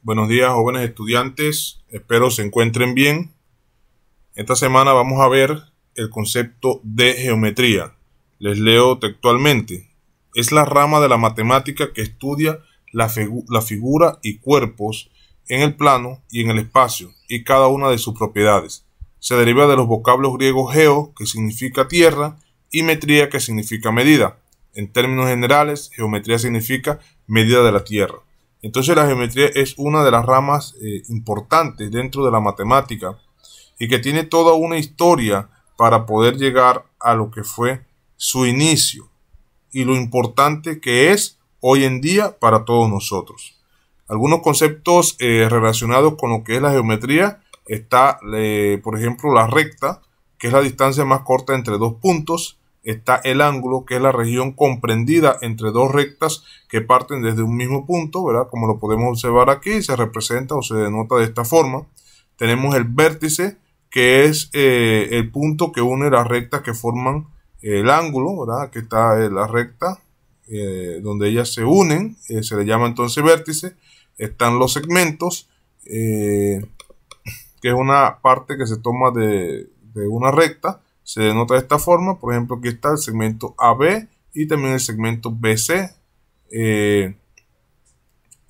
Buenos días, jóvenes estudiantes, espero se encuentren bien. Esta semana vamos a ver el concepto de geometría. Les leo textualmente. Es la rama de la matemática que estudia la figura y cuerpos en el plano y en el espacio y cada una de sus propiedades. Se deriva de los vocablos griegos geo, que significa tierra, y metría, que significa medida. En términos generales, geometría significa medida de la tierra. Entonces la geometría es una de las ramas importantes dentro de la matemática y que tiene toda una historia para poder llegar a lo que fue su inicio y lo importante que es hoy en día para todos nosotros. Algunos conceptos relacionados con lo que es la geometría está, por ejemplo, la recta, que es la distancia más corta entre dos puntos. Está el ángulo, que es la región comprendida entre dos rectas que parten desde un mismo punto, ¿verdad? Como lo podemos observar aquí, se representa o se denota de esta forma. Tenemos el vértice, que es el punto que une las rectas que forman el ángulo, ¿verdad? Aquí está la recta, donde ellas se unen, se le llama entonces vértice. Están los segmentos, que es una parte que se toma de una recta. Se denota de esta forma. Por ejemplo, aquí está el segmento AB y también el segmento BC.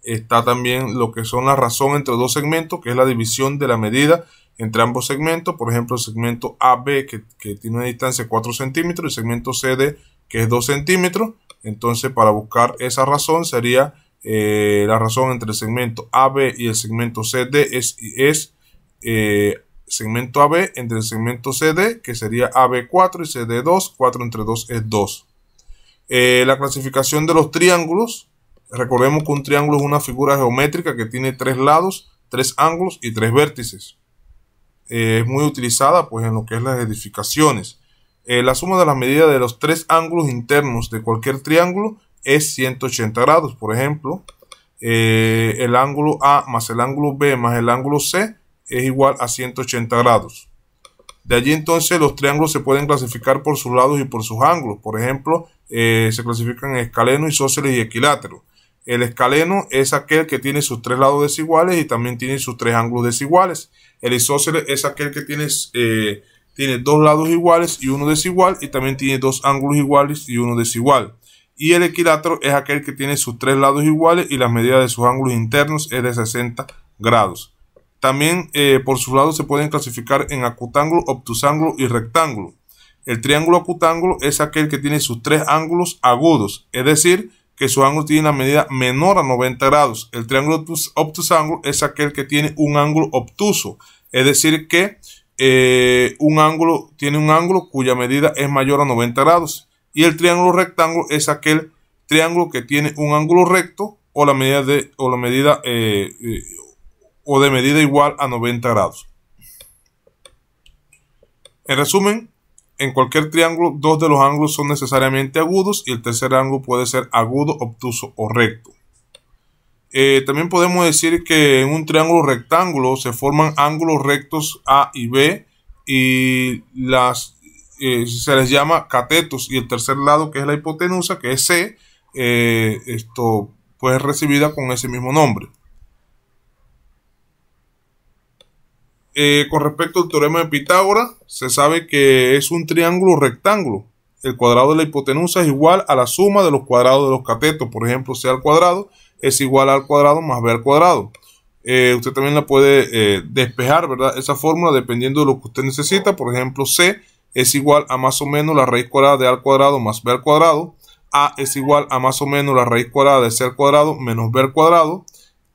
Está también lo que son la razón entre dos segmentos, que es la división de la medida entre ambos segmentos. Por ejemplo, el segmento AB que tiene una distancia de 4 centímetros y el segmento CD que es 2 centímetros. Entonces, para buscar esa razón sería la razón entre el segmento AB y el segmento CD es segmento AB entre el segmento CD, que sería AB4 y CD2, 4 entre 2 es 2. La clasificación de los triángulos. Recordemos que un triángulo es una figura geométrica que tiene 3 lados, 3 ángulos y 3 vértices. Es muy utilizada pues en lo que es las edificaciones. La suma de las medidas de los 3 ángulos internos de cualquier triángulo es 180 grados. Por ejemplo, el ángulo A más el ángulo B más el ángulo C es igual a 180 grados. De allí entonces los triángulos se pueden clasificar por sus lados y por sus ángulos. Por ejemplo, se clasifican en escaleno, isósceles y equilátero. El escaleno es aquel que tiene sus 3 lados desiguales y también tiene sus 3 ángulos desiguales. El isósceles es aquel que tiene 2 lados iguales y uno desigual y también tiene 2 ángulos iguales y uno desigual. Y el equilátero es aquel que tiene sus 3 lados iguales y la medida de sus ángulos internos es de 60 grados. También por sus lados se pueden clasificar en acutángulo, obtusángulo y rectángulo. El triángulo acutángulo es aquel que tiene sus 3 ángulos agudos, es decir, que su ángulo tiene una medida menor a 90 grados. El triángulo obtusángulo es aquel que tiene un ángulo obtuso, es decir, que tiene un ángulo cuya medida es mayor a 90 grados. Y el triángulo rectángulo es aquel triángulo que tiene un ángulo recto o de medida igual a 90 grados. En resumen, en cualquier triángulo, 2 de los ángulos son necesariamente agudos y el tercer ángulo puede ser agudo, obtuso o recto. También podemos decir que en un triángulo rectángulo se forman ángulos rectos A y B y se les llama catetos, y el tercer lado, que es la hipotenusa, que es C, pues es recibida con ese mismo nombre. Con respecto al teorema de Pitágoras, se sabe que es un triángulo rectángulo. El cuadrado de la hipotenusa es igual a la suma de los cuadrados de los catetos. Por ejemplo, C al cuadrado es igual a al cuadrado más B al cuadrado. Usted también la puede despejar, ¿verdad? Esa fórmula dependiendo de lo que usted necesita. Por ejemplo, C es igual a más o menos la raíz cuadrada de A al cuadrado más B al cuadrado. A es igual a más o menos la raíz cuadrada de C al cuadrado menos B al cuadrado.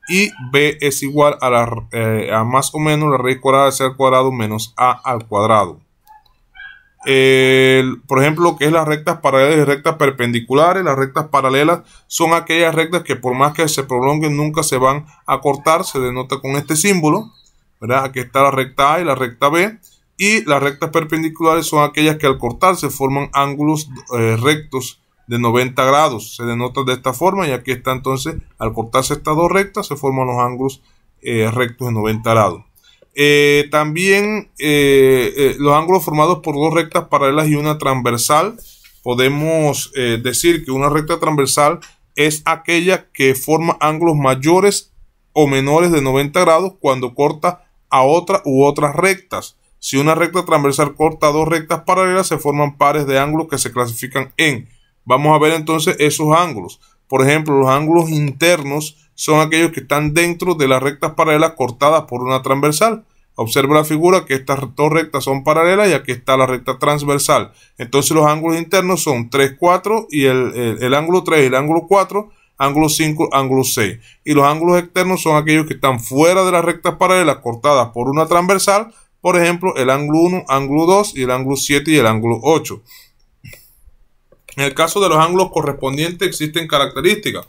Y B es igual a más o menos la raíz cuadrada de C al cuadrado menos A al cuadrado. Por ejemplo, lo que es las rectas paralelas y rectas perpendiculares. Las rectas paralelas son aquellas rectas que por más que se prolonguen nunca se van a cortar. Se denota con este símbolo, ¿verdad? Aquí está la recta A y la recta B. Y las rectas perpendiculares son aquellas que al cortarse forman ángulos rectos de 90 grados. Se denota de esta forma, y aquí está entonces, al cortarse estas dos rectas, se forman los ángulos rectos de 90 grados. También los ángulos formados por dos rectas paralelas y una transversal. Podemos decir que una recta transversal es aquella que forma ángulos mayores o menores de 90 grados cuando corta a otra u otras rectas. Si una recta transversal corta dos rectas paralelas, se forman pares de ángulos que se clasifican en. Vamos a ver entonces esos ángulos. Por ejemplo, los ángulos internos son aquellos que están dentro de las rectas paralelas cortadas por una transversal. Observa la figura que estas dos rectas son paralelas y aquí está la recta transversal. Entonces los ángulos internos son 3, 4 y el ángulo 3 y el ángulo 4, ángulo 5, ángulo 6. Y los ángulos externos son aquellos que están fuera de las rectas paralelas cortadas por una transversal. Por ejemplo, el ángulo 1, ángulo 2 y el ángulo 7 y el ángulo 8. En el caso de los ángulos correspondientes existen características.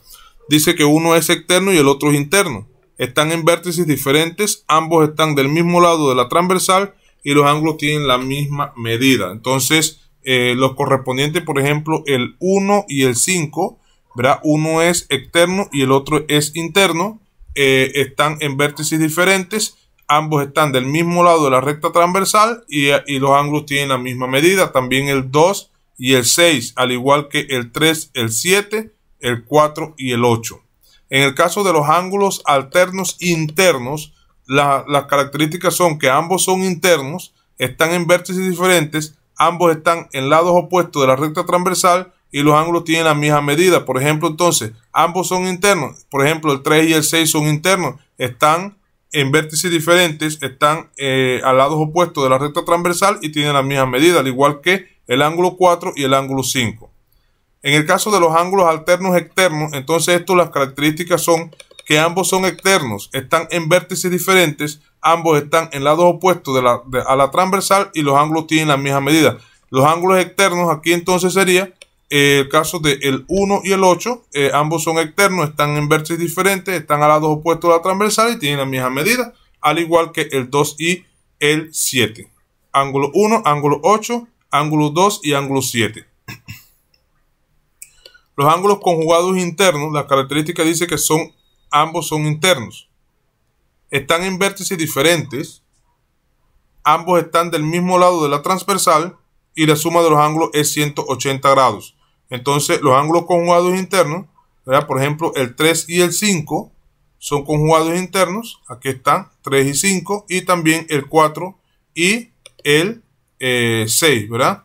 Dice que uno es externo y el otro es interno. Están en vértices diferentes, ambos están del mismo lado de la transversal y los ángulos tienen la misma medida. Entonces, los correspondientes, por ejemplo, el 1 y el 5, ¿verdad? Uno es externo y el otro es interno. Están en vértices diferentes, ambos están del mismo lado de la recta transversal y los ángulos tienen la misma medida. También el 2 y el 6, al igual que el 3, el 7, el 4 y el 8. En el caso de los ángulos alternos internos, las características son que ambos son internos, están en vértices diferentes, ambos están en lados opuestos de la recta transversal y los ángulos tienen la misma medida. Por ejemplo, entonces, ambos son internos. Por ejemplo, el 3 y el 6 son internos, están en vértices diferentes, están a lados opuestos de la recta transversal y tienen la misma medida, al igual que el ángulo 4 y el ángulo 5. En el caso de los ángulos alternos externos, entonces las características son que ambos son externos, están en vértices diferentes, ambos están en lados opuestos a la transversal y los ángulos tienen la misma medida. Los ángulos externos aquí entonces sería el caso del 1 y el 8, ambos son externos, están en vértices diferentes, están a lados opuestos a la transversal y tienen la misma medida, al igual que el 2 y el 7. Ángulo 1, ángulo 8, ángulo 2 y ángulo 7. Los ángulos conjugados internos, la característica dice que ambos son internos. Están en vértices diferentes, ambos están del mismo lado de la transversal y la suma de los ángulos es 180 grados. Entonces, los ángulos conjugados internos, ¿verdad? Por ejemplo, el 3 y el 5 son conjugados internos. Aquí están 3 y 5 y también el 4 y el 6, ¿verdad?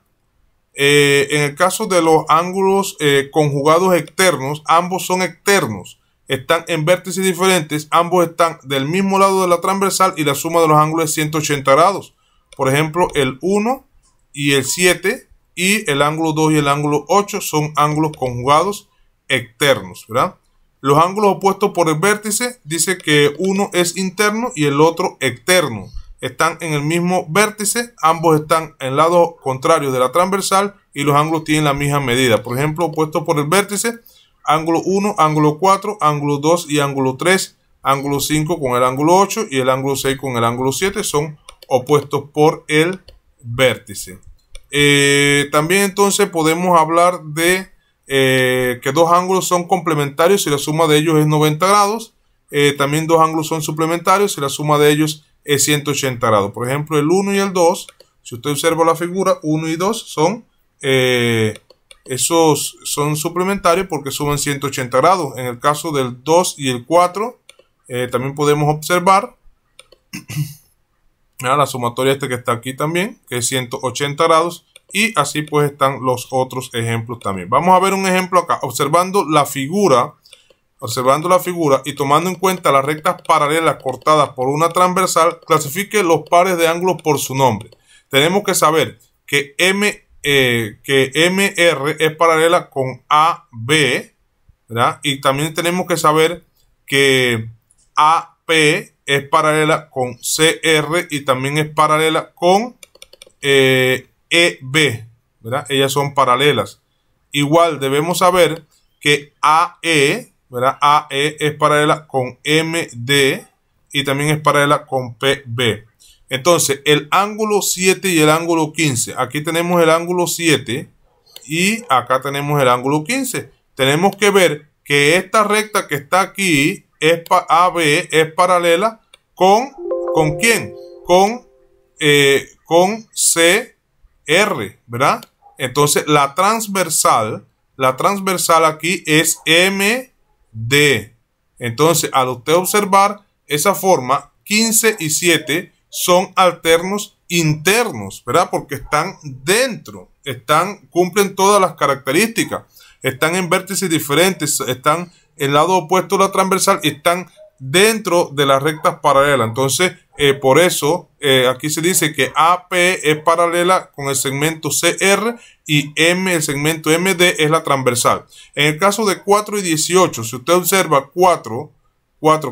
En el caso de los ángulos conjugados externos, ambos son externos, están en vértices diferentes, ambos están del mismo lado de la transversal y la suma de los ángulos es 180 grados. Por ejemplo, el 1 y el 7 y el ángulo 2 y el ángulo 8 son ángulos conjugados externos, ¿verdad? Los ángulos opuestos por el vértice dice que uno es interno y el otro externo. Están en el mismo vértice, ambos están en lados contrarios de la transversal y los ángulos tienen la misma medida. Por ejemplo, opuestos por el vértice, ángulo 1, ángulo 4, ángulo 2 y ángulo 3, ángulo 5 con el ángulo 8 y el ángulo 6 con el ángulo 7 son opuestos por el vértice. También entonces podemos hablar de que dos ángulos son complementarios si la suma de ellos es 90 grados. También dos ángulos son suplementarios si la suma de ellos es 180 grados. Por ejemplo, el 1 y el 2, si usted observa la figura, 1 y 2 son esos son suplementarios porque suman 180 grados. En el caso del 2 y el 4 también podemos observar la sumatoria que está aquí también, que es 180 grados, y así pues están los otros ejemplos también. Vamos a ver un ejemplo acá, observando la figura y tomando en cuenta las rectas paralelas cortadas por una transversal, clasifique los pares de ángulos por su nombre. Tenemos que saber que MR es paralela con AB, ¿verdad? Y también tenemos que saber que AP es paralela con CR y también es paralela con EB, ¿verdad? Ellas son paralelas. Igual debemos saber que AE, ¿verdad? AE es paralela con MD y también es paralela con PB. Entonces, el ángulo 7 y el ángulo 15. Aquí tenemos el ángulo 7 y acá tenemos el ángulo 15. Tenemos que ver que esta recta que está aquí, AB, es paralela ¿con quién? Con CR, ¿verdad? Entonces, la transversal aquí es MD. Entonces, al usted observar esa forma, 15 y 7 son alternos internos, ¿verdad? Porque están dentro, cumplen todas las características, están en vértices diferentes, están en el lado opuesto de la transversal y están dentro de las rectas paralelas. Entonces, por eso aquí se dice que AP es paralela con el segmento CR y el segmento MD es la transversal. En el caso de 4 y 18, si usted observa 4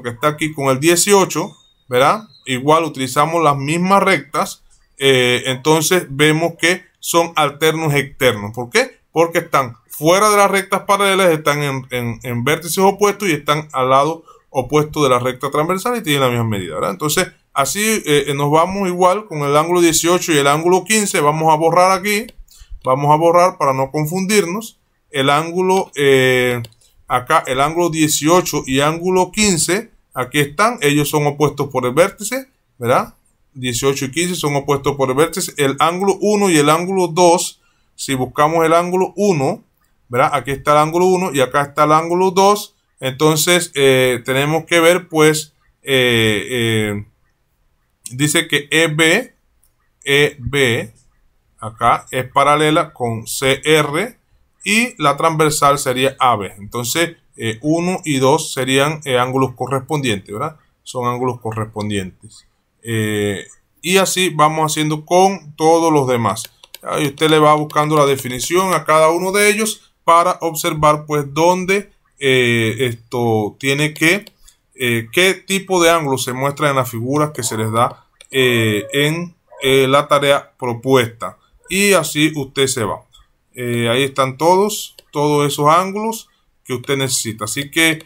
que está aquí con el 18, ¿verdad? Igual utilizamos las mismas rectas, entonces vemos que son alternos externos. ¿Por qué? Porque están fuera de las rectas paralelas, están en vértices opuestos y están al lado opuesto de la recta transversal y tienen la misma medida, ¿verdad? Entonces, así nos vamos igual con el ángulo 18 y el ángulo 15. Vamos a borrar aquí, vamos a borrar para no confundirnos. El ángulo, acá el ángulo 18 y ángulo 15, aquí están, ellos son opuestos por el vértice, ¿verdad? 18 y 15 son opuestos por el vértice. El ángulo 1 y el ángulo 2, si buscamos el ángulo 1, ¿verdad? Aquí está el ángulo 1 y acá está el ángulo 2. Entonces, tenemos que ver, pues, dice que EB, acá es paralela con CR y la transversal sería AB. Entonces, 1 y 2 serían ángulos correspondientes, ¿verdad? Son ángulos correspondientes. Y así vamos haciendo con todos los demás. Y usted le va buscando la definición a cada uno de ellos para observar, pues, dónde esto tiene que, qué tipo de ángulo se muestra en las figuras que se les da en la tarea propuesta. Y así usted se va. Ahí están todos esos ángulos que usted necesita. Así que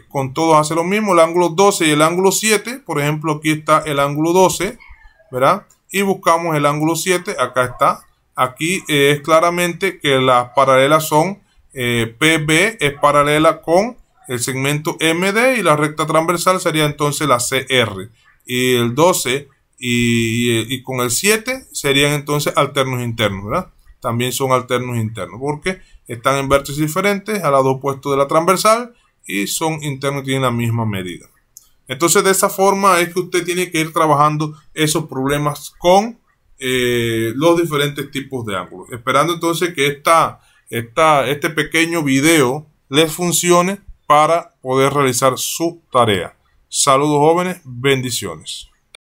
con todos hace lo mismo. El ángulo 12 y el ángulo 7. Por ejemplo, aquí está el ángulo 12, ¿verdad? Y buscamos el ángulo 7. Acá está. Aquí es claramente que las paralelas son PB es paralela con el segmento MD y la recta transversal sería entonces la CR. Y el 12 y con el 7 serían entonces alternos internos, ¿verdad? También son alternos internos porque están en vértices diferentes al lado opuesto de la transversal y son internos y tienen la misma medida. Entonces, de esa forma es que usted tiene que ir trabajando esos problemas con los diferentes tipos de ángulos. Esperando entonces que este pequeño video les funcione para poder realizar su tarea. Saludos jóvenes, bendiciones.